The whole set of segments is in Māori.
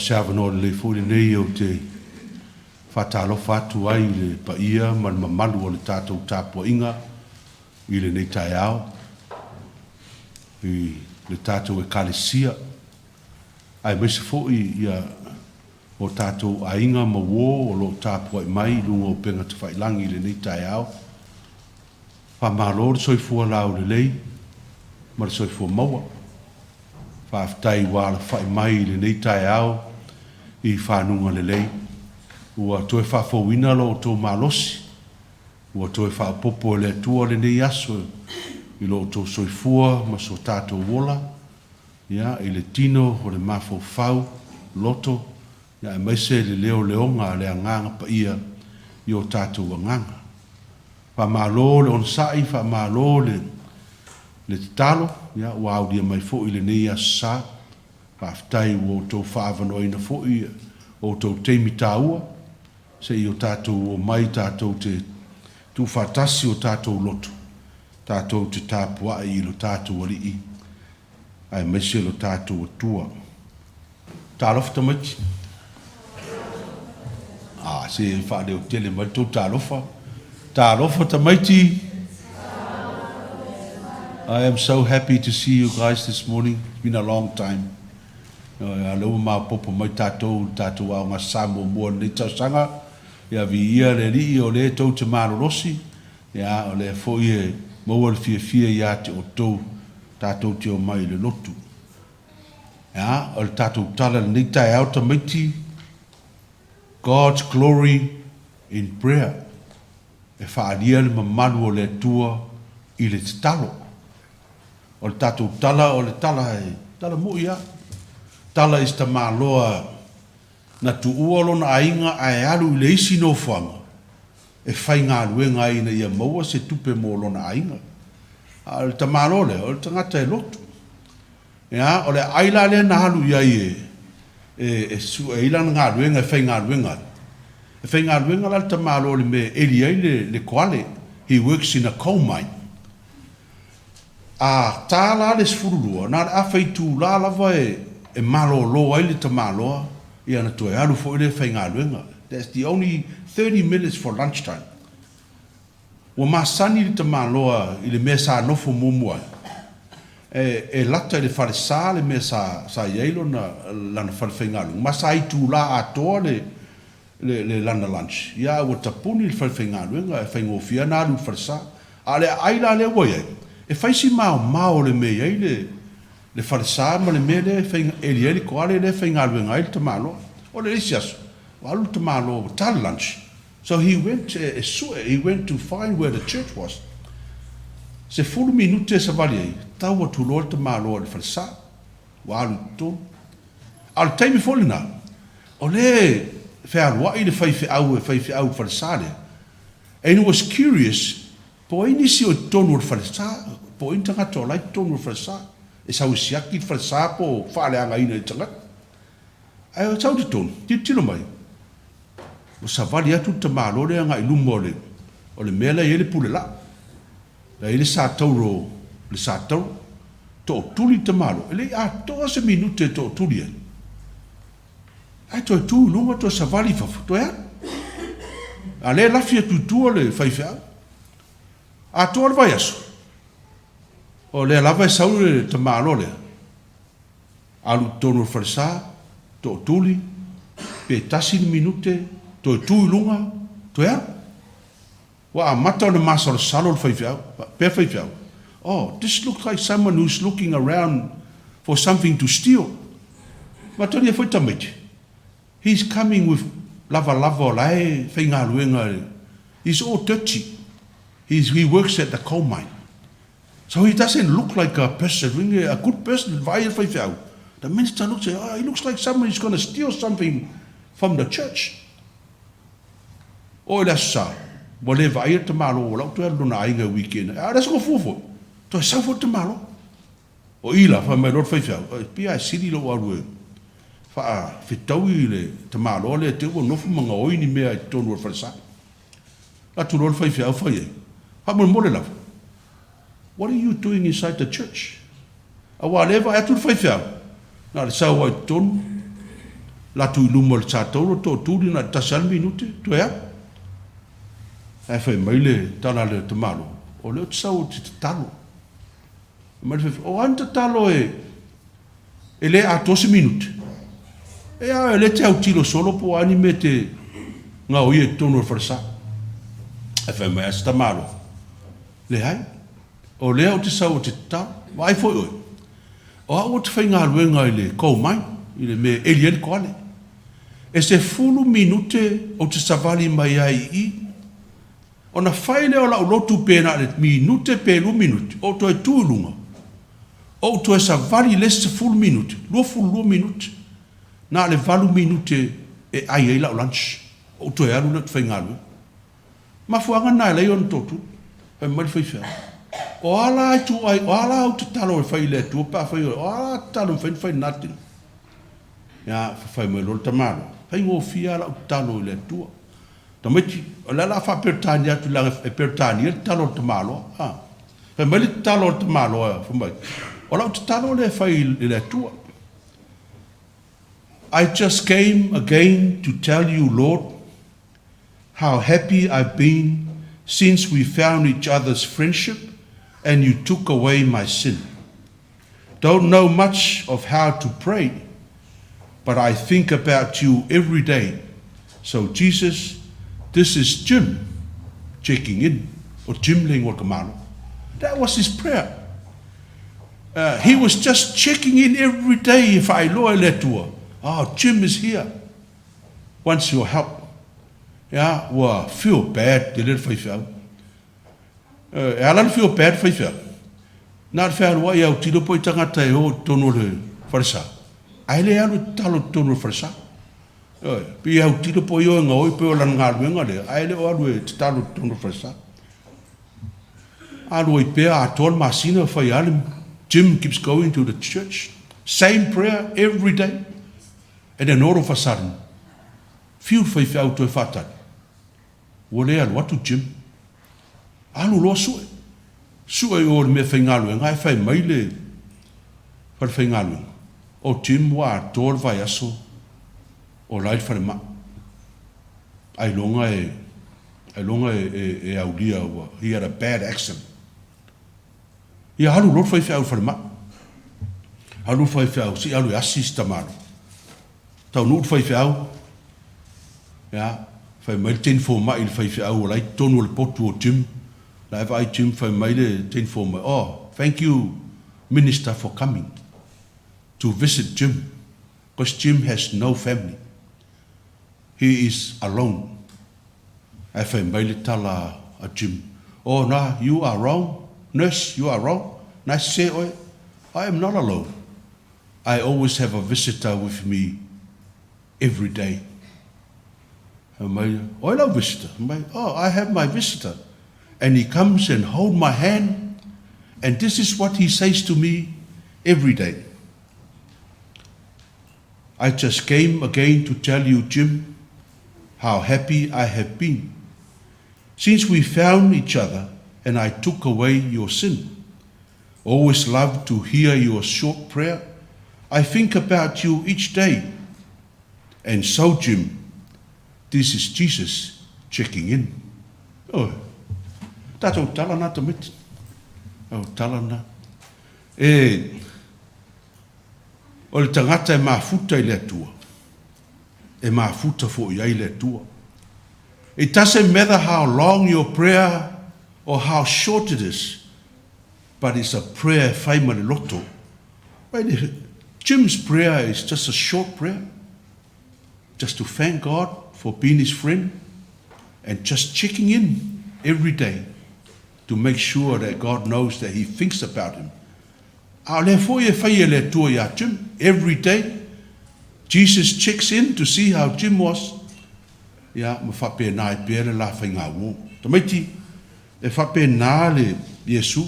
siava no le fu le nei o te fatalo fatu ai le pa ia man mamalu o le tatou tapo inga i le nei tai ao i le tatou e kalesia ai mese fo ia o tatou ainga ma wo o lo tapo ai mai lunga o penga te whailangi le nei tai ao pa malo le soifua lau le lei ma le soifua maua whaftai wala whai mai le nei tai ao i whanunga le lei ua toe whafauina lo o tō malosi ua toe whapopo le atua le nei aso i lo o tō soifua ma so tātou wola ia i le tino o le mafo fau loto ia e maise le leo leonga le anganga pa ia i o tātou anganga pa malo le onsai pa malo le Tatalo ia ua audia mai fo i le nei asa pa aftai o tō whaavanoina fo i o tō teimi tāua se i o tātou o mai tātou te tu whatasi o tātou lotu tātou te tāpua i lo tātou ali i ai mese lo tātou atua tālofa Tamaiti se whaade o tele mai tō tālofa Tamaiti. I am so happy to see you guys this morning. It's been a long time. Alo ma popo mai tātou au ngā Samoan mua nei tausanga. Ia vi ia le rii o le tau te marorosi. Ia o le fo ie maua le fia ia te o tau tātou te o mai le lotu. Ia o le tātou tala le nei tai au Tamaiti. God's glory in prayer. E whaaria le mamalu o le atua i le Tatalo. O le tātou tala o le tala mo ia. Tala is ta maloa na tu ualo na ainga ai alu i le isi no whanga. E whai ngā ruenga ina ia maua se tupe mo lo na ainga. O le ta maloa le, o le tangata e lotu. Ia, o le aila le na halu ia e su e ilan ngā ruenga e whai ngā ruenga. E whai ngā ruenga la ta maloa le me eri ai le koale. He works in a coal mine. Tala le sfurulua, nā awhai tū la lava e malo lo ai le ta maloa, ia na toe alu fo ile whai ngā luenga. That's the only 30 minutes for lunchtime. Wa masani le ta maloa i le mea sa nofo mumua. E lata le whare sā le mea sa iailo na lana whare whai ngā luenga. Masa ai tū la atoa le lana lunch. Ia ua tapuni le whare whai ngā luenga, e whai ngofia nā lu whare sā. A le aila le wai ai. E faisi mau le mei ai le wharesā ma le mea le eli eli ko ale le whai ngā luenga ai le tamalo. O le isi aso. O alu tamalo tala lunch. So he went to find where the church was. Se fulu minute sa vali ai. Tau wa tulo le tamalo le wharesā. O alu tō. Alu taimi foli nā. O le whea i le whai au wharesā le. And he was curious. Po ini si o tonu o wharesā, po ini tangata o lai tonu o wharesā. E sau siaki wharesā po whaaleanga ina i tangata. Ai o tau te tonu, tino mai. O sa vali atu ta mālore anga i lumo o le mea lai ele pule la. La ele sa tauro, le sa tauro, to o tuli ta mālo. Ele a toa se minute to o tuli e. Ai to e tu lunga to sa vali fafu, to ea. A le lafia tutua le whaifea. A toa le vai aso. O le lava e sau le ta malo le. Alu tonu o wharesā, to o tuli, pe tasi ni minute, to e tui lunga, to ea. Wa a mata o le masa o le salo le whaifiau, pe whaifiau. Oh, this looks like someone who's looking around for something to steal. Ma toni e whai Tamaiti. He's coming with lava o lai, whai ngā luenga. He's all dirty. He works at the coal mine. So he doesn't look like a person, a good person. The minister looks at him, he looks like someone who's going to steal something from the church. O le asa, mo le vai te malo, o lau tu elu na ainga weekend. That's go fufo. To sa fo te malo. O ila, fa mai lor whaifiau. Pia siri lo aru e. Fa fitau i le te malo, le te ua nofu manga oini mea i tonu o wharesa. La tu lor whaifiau whai e. What are you doing inside the church? A whatever, I told Faithia. Now, the Sawa Ton, la tu lumo le tātou to tūri na tasal minute tu ea e whai maile tala le Tamalu o leo te sau te Tatalo o an Tatalo e le a 12 minute e a le te au tiro solo po ani me te ngā oi e tono farsa e whai mai as Tamalu le hai o leo te sau te Tatalo vai foi oi o a o te whai ngā luenga i le kou mai i le me alien koale e se fulu minute o te savali mai ai i o na whaile o la o lotu pēna le minute pēlu minute o to e tūlunga o to e savali le se fulu minute lua minute na le valu minute e ai la o lunch o to e alu le whaingalu ma fuanga nai lei on totu e mari whaifea o ala ai tu ai o ala au te talo e whaile tu pa whai o ala talo whai natin ya whai mai lor Tamalu pai ngō fia la talo le tua. Tamaiti, la fa pertani atu la e pertani e talo Tamalu. Pai mai le talo Tamalu fumai. O la talo le fai le tua. I just came again to tell you, Lord, how happy I've been since we found each other's friendship and you took away my sin. Don't know much of how to pray, but I think about you every day. So Jesus, this is Jim checking in, or Jim Ling or Kamano. That was his prayer. He was just checking in every day if I loa letua. Oh, Jim is here. Wants your help. Yeah, well, feel bad, the little faithful. Alan feel bad faithful. Not fair why you tilo poi tangata o tono le farsa. Ai le alu talo tono farsa. Pi au tiro po yo nga oi pe o lan ngā luenga le. Ai le o alu e talo tono farsa. Alu i pe a tol masina whai alim. Jim keeps going to the church. Same prayer every day. And then all of a sudden, fiu whai whiau to e whatai. Wole alu atu Jim. Alu loa sue. Sue o me whai ngā luenga. Ai whai maile. Whai ngā luenga. O Jim wa tōr vai aso o lai whare ma. Ai longa e aulia wa. He had a bad accent. Ia halu lot whai whiau whare ma. Halu whai whiau si alu asis Tamalu. Tau nūt whai whiau. Ia, whai maile ten fō mai il whai whiau o lai tonu le potu o Jim. Lai vai Jim whai maile ten fō mai. Oh, thank you, Minister, for coming to visit Jim, because Jim has no family. He is alone. I find maile tala a Jim. Oh, no, you are wrong. Nurse, you are wrong. Nice say, oi, I am not alone. I always have a visitor with me every day. I love visitor. Oh, I have my visitor. And he comes and holds my hand, and this is what he says to me every day. I just came again to tell you, Jim, how happy I have been since we found each other and I took away your sin. Always love to hear your short prayer. I think about you each day. And so, Jim, this is Jesus checking in. Oh, tato Talana Tamaiti. Oh, Talana. O le tangata e mafuta I le atua. E mafuta fo I ai le atua. It doesn't matter how long your prayer or how short it is, but it's a prayer whai ma le loto. Right? Jim's prayer is just a short prayer. Just to thank God for being his friend and just checking in every day to make sure that God knows that he thinks about him. Every day, Jesus checks in to see how Jim was. Ya, me whape nā e pēre la whai ngā wō. Tamaiti, e whape nā le Yesu.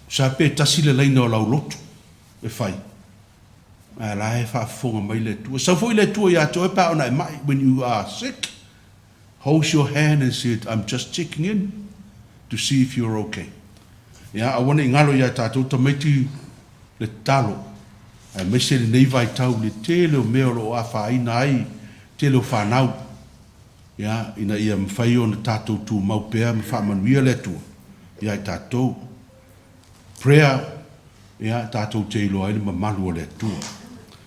Sa pē tasi le leina o lau lotu. E whai. A la e whaafonga mai le tua. Sa fwoi le tua ya to e pā ona e mai. When you are sick, hold your hand and say, I'm just checking in to see if you're okay. Ya, awana I ngalo ya tātou Tamaiti le talo. me se le nei vai tau le tele o mea lo a whaina ai, tele o whanau. Ia, ina ia mwhai o na tātou tū maupea, me whamanuia le tua. Ia i tātou. Prayer, ia tātou te ilo ai le mamalu o le tua.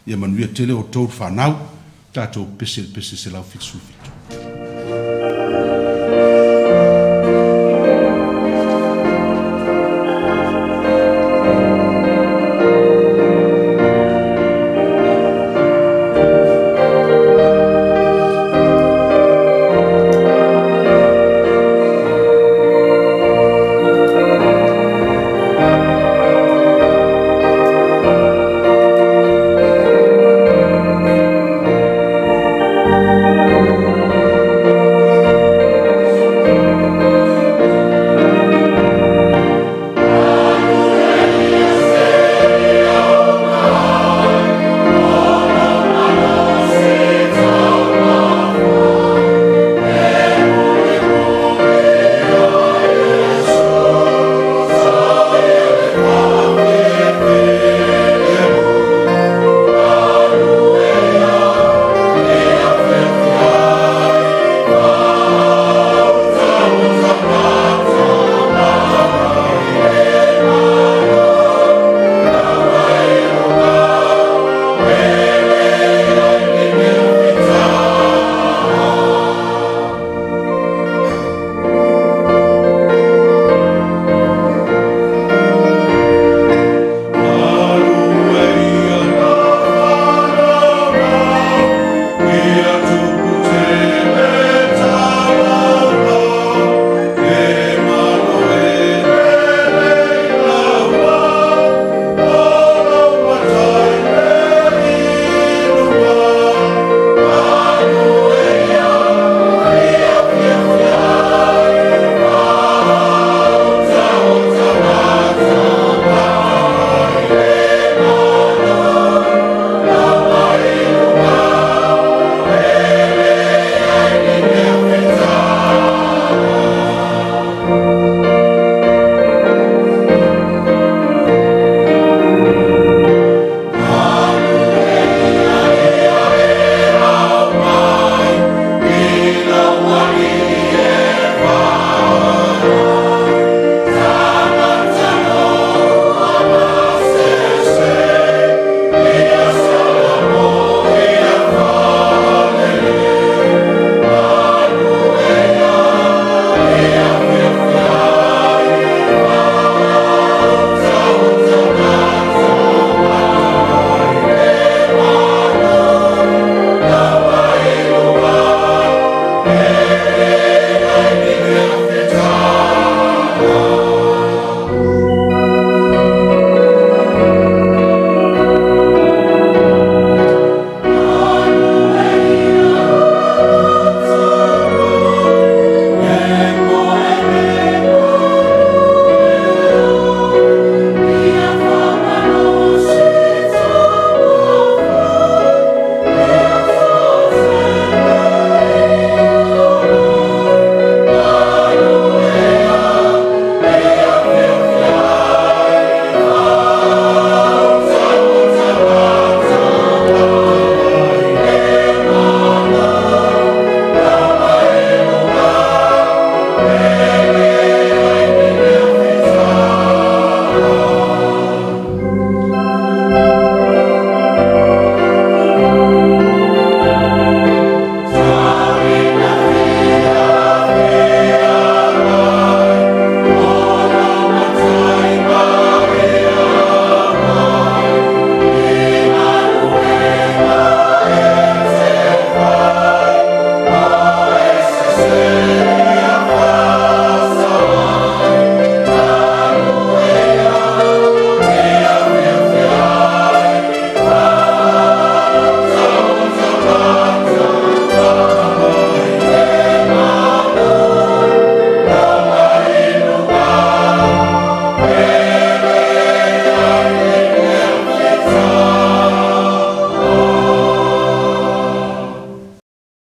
Ia manuia tele o tau whanau, tātou pese se lau fitu fitu.